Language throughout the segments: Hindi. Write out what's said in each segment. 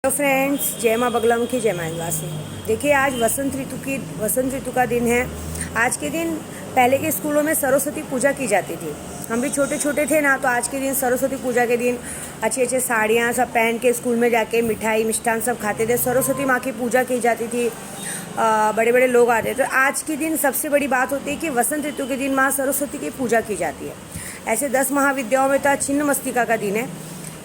हेलो फ्रेंड्स, जय माँ बगलामुखी, जय माँ निवासिनी। देखिए, आज वसंत ऋतु का दिन है। आज के दिन पहले के स्कूलों में सरस्वती पूजा की जाती थी। हम भी छोटे छोटे थे ना, तो आज के दिन सरस्वती पूजा के दिन अच्छी अच्छी साड़ियाँ सब पहन के स्कूल में जाके मिठाई मिष्ठान सब खाते थे। सरस्वती माँ की पूजा की जाती थी। बड़े बड़े लोग आते थे। तो आज के दिन सबसे बड़ी बात होती है कि वसंत ऋतु के दिन माँ सरस्वती की पूजा की जाती है। ऐसे 10 महाविद्याओं में तो छिन्नमस्तिका का दिन है।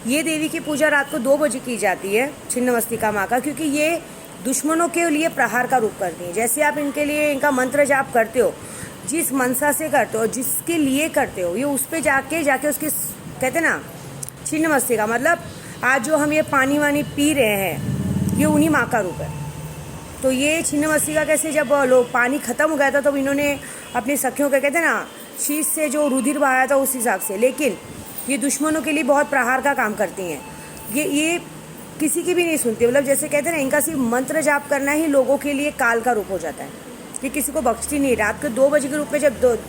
ये देवी की पूजा रात को 2 बजे की जाती है, छिन्नमस्तिका माँ का, क्योंकि ये दुश्मनों के लिए प्रहार का रूप करती है। जैसे आप इनके लिए इनका मंत्र जाप करते हो, जिस मनसा से करते हो, जिसके लिए करते हो, ये उस पर जाके उसके कहते ना छिन्नमस्तिका, मतलब आज जो हम ये पानी वानी पी रहे हैं, ये उन्हीं माँ का रूप है। तो ये छिन्नमस्तिका कैसे, जब लोग पानी खत्म हो गया था तो इन्होंने अपनी सखियों के कहते ना शीश से जो रुधिर बहाया था उस हिसाब से। लेकिन ये दुश्मनों के लिए बहुत प्रहार का काम करती हैं। ये किसी की भी नहीं सुनती, मतलब जैसे कहते हैं ना, इनका सिर्फ मंत्र जाप करना ही लोगों के लिए काल का रूप हो जाता है। ये किसी को बख्शती नहीं। रात को 2 बजे के रूप में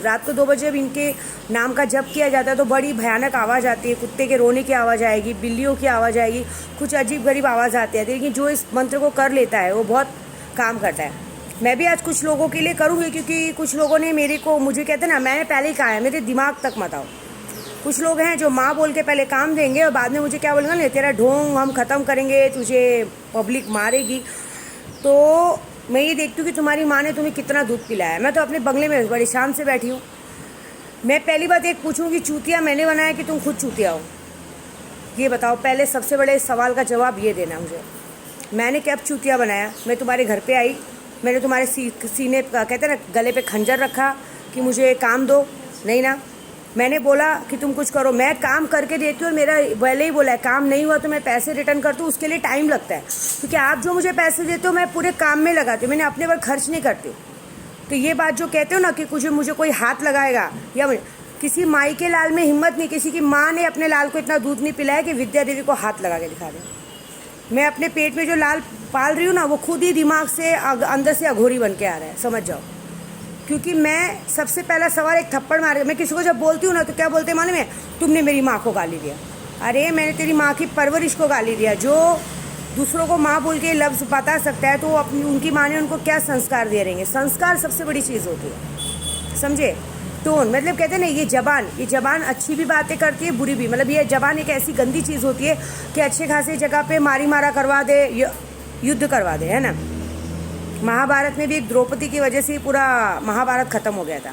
रात को 2 बजे जब इनके नाम का जप किया जाता है तो बड़ी भयानक आवाज़ आती है। कुत्ते के रोने की आवाज़ आएगी, बिल्लियों की आवाज़ आएगी, कुछ अजीब गरीब आवाज़ आती है। लेकिन जो इस मंत्र को कर लेता है वो बहुत काम करता है। मैं भी आज कुछ लोगों के लिए करूँगी, क्योंकि कुछ लोगों ने मुझे कहते ना, मैंने पहले ही कहा है, मेरे दिमाग तक मत आओ। कुछ लोग हैं जो माँ बोल के पहले काम देंगे और बाद में मुझे क्या बोलेंगे, नहीं तेरा ढोंग हम ख़त्म करेंगे, तुझे पब्लिक मारेगी। तो मैं ये देखती हूँ कि तुम्हारी माँ ने तुम्हें कितना दूध पिलाया है। मैं तो अपने बंगले में बड़ी शान से बैठी हूँ। मैं पहली बात एक पूछूँगी, चूतिया मैंने बनाया कि तुम खुद चूतिया हो? ये बताओ। पहले सबसे बड़े सवाल का जवाब ये देना मुझे। मैंने कब चूतिया बनाया? मैं तुम्हारे घर पर आई, मैंने तुम्हारे सीने कहते ना गले पर खंजर रखा कि मुझे काम दो? नहीं ना। मैंने बोला कि तुम कुछ करो, मैं काम करके देती हूँ। और मेरा पहले ही बोला है, काम नहीं हुआ तो मैं पैसे रिटर्न करती हूँ। उसके लिए टाइम लगता है, क्योंकि आप जो मुझे पैसे देते हो मैं पूरे काम में लगाती हूँ, मैंने अपने पर खर्च नहीं करती। तो ये बात जो कहते हो ना कि कुछ मुझे कोई हाथ लगाएगा, या किसी माई के लाल में हिम्मत नहीं, किसी की माँ ने अपने लाल को इतना दूध नहीं पिलाया कि विद्या देवी को हाथ लगा के दिखा दे। मैं अपने पेट में जो लाल पाल रही हूँ ना, वो खुद ही दिमाग से अंदर से अघोरी बन के आ रहा है, समझ जाओ। क्योंकि मैं सबसे पहला सवाल एक थप्पड़ मार, मैं किसी को जब बोलती हूँ ना तो क्या बोलते हैं मालूम है? तुमने मेरी माँ को गाली दिया। अरे मैंने तेरी माँ की परवरिश को गाली दिया। जो दूसरों को माँ बोल के लफ्ज़ बता सकता है तो वो अपनी उनकी माँ ने उनको क्या संस्कार दे रहेंगे? संस्कार सबसे बड़ी चीज़ होती है, समझे? टोन मतलब कहते हैं ना, ये जबान अच्छी भी बातें करती है, बुरी भी। मतलब ये जबान एक ऐसी गंदी चीज़ होती है कि अच्छे खासे जगह पे मारा करवा दे, युद्ध करवा दे, है ना। महाभारत में भी एक द्रौपदी की वजह से ही पूरा महाभारत ख़त्म हो गया था।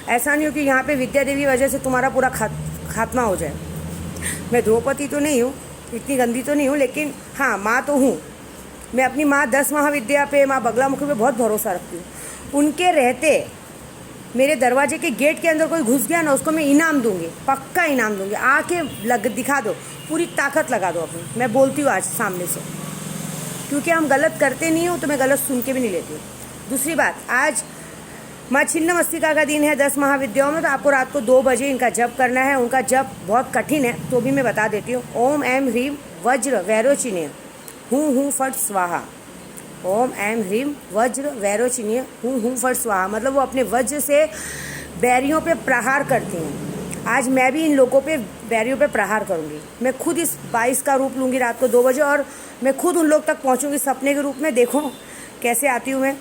ऐसा नहीं हो कि यहाँ पे विद्या देवी की वजह से तुम्हारा पूरा खात्मा हो जाए। मैं द्रौपदी तो नहीं हूँ, इतनी गंदी तो नहीं हूँ, लेकिन हाँ माँ तो हूँ। मैं अपनी माँ 10 महाविद्या पे, माँ बगलामुखी पे बहुत भरोसा रखती हूँ। उनके रहते मेरे दरवाजे के गेट के अंदर कोई घुस गया ना, उसको मैं इनाम दूंगी, पक्का इनाम दूंगी। आके दिखा दो, पूरी ताकत लगा दो अपनी। मैं बोलती हूँ आज सामने से, क्योंकि हम गलत करते नहीं हो तो मैं गलत सुन के भी नहीं लेती हूँ। दूसरी बात, आज माँ छिन्नमस्तिका का दिन है 10 महाविद्याओं में, तो आपको रात को 2 बजे इनका जप करना है। उनका जप बहुत कठिन है, तो भी मैं बता देती हूँ। ओम ऐम ह्रीम वज्र वैरोचिन्य हूँ फट स्वाहा। ओम ऐम ह्रीम वज्र वैरोचिन्य हूँ फट स्वाहा, मतलब वो अपने वज्र से बैरियों पे प्रहार करती हैं। आज मैं भी इन लोगों पे बैरियों पे प्रहार करूंगी। मैं खुद इस 22 का रूप लूँगी रात को 2 बजे, और मैं खुद उन लोग तक पहुंचूंगी सपने के रूप में। देखो कैसे आती हूँ मैं।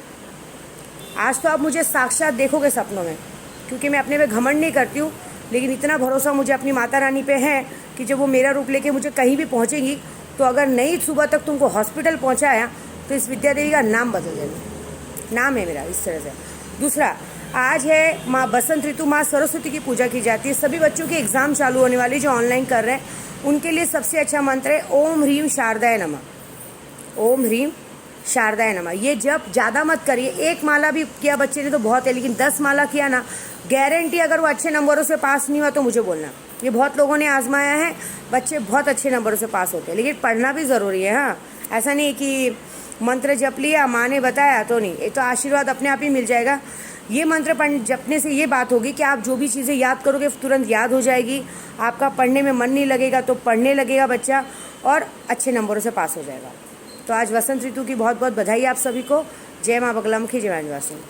आज तो आप मुझे साक्षात देखोगे सपनों में, क्योंकि मैं अपने पे घमंड नहीं करती हूँ। लेकिन इतना भरोसा मुझे अपनी माता रानी पे है कि जब वो मेरा रूप लेके मुझे कहीं भी पहुँचेंगी, तो अगर नहीं सुबह तक तुमको हॉस्पिटल पहुँचाया तो इस विद्या देवी का नाम बदल देना। नाम है मेरा इस तरह से। दूसरा, आज है माँ बसंत ऋतु, माँ सरस्वती की पूजा की जाती है। सभी बच्चों के एग्ज़ाम चालू होने वाले जो ऑनलाइन कर रहे हैं, उनके लिए सबसे अच्छा मंत्र है ओम ह्रीम शारदाय नमः। ओम ह्रीम शारदाय नमः। ये जब ज़्यादा मत करिए, 1 माला भी किया बच्चे ने तो बहुत है, लेकिन 10 माला किया ना, गारंटी अगर वो अच्छे नंबरों से पास नहीं हुआ तो मुझे बोलना। ये बहुत लोगों ने आजमाया है, बच्चे बहुत अच्छे नंबरों से पास होते हैं। लेकिन पढ़ना भी ज़रूरी है। हाँ, ऐसा नहीं कि मंत्र जप लिया, माँ ने बताया तो नहीं, ये तो आशीर्वाद अपने आप ही मिल जाएगा। ये मंत्र जपने से ये बात होगी कि आप जो भी चीज़ें याद करोगे तुरंत याद हो जाएगी। आपका पढ़ने में मन नहीं लगेगा तो पढ़ने लगेगा बच्चा, और अच्छे नंबरों से पास हो जाएगा। तो आज वसंत ऋतु की बहुत बहुत बधाई आप सभी को। जय माँ बगलामुखी, जय माँ निवासिनी।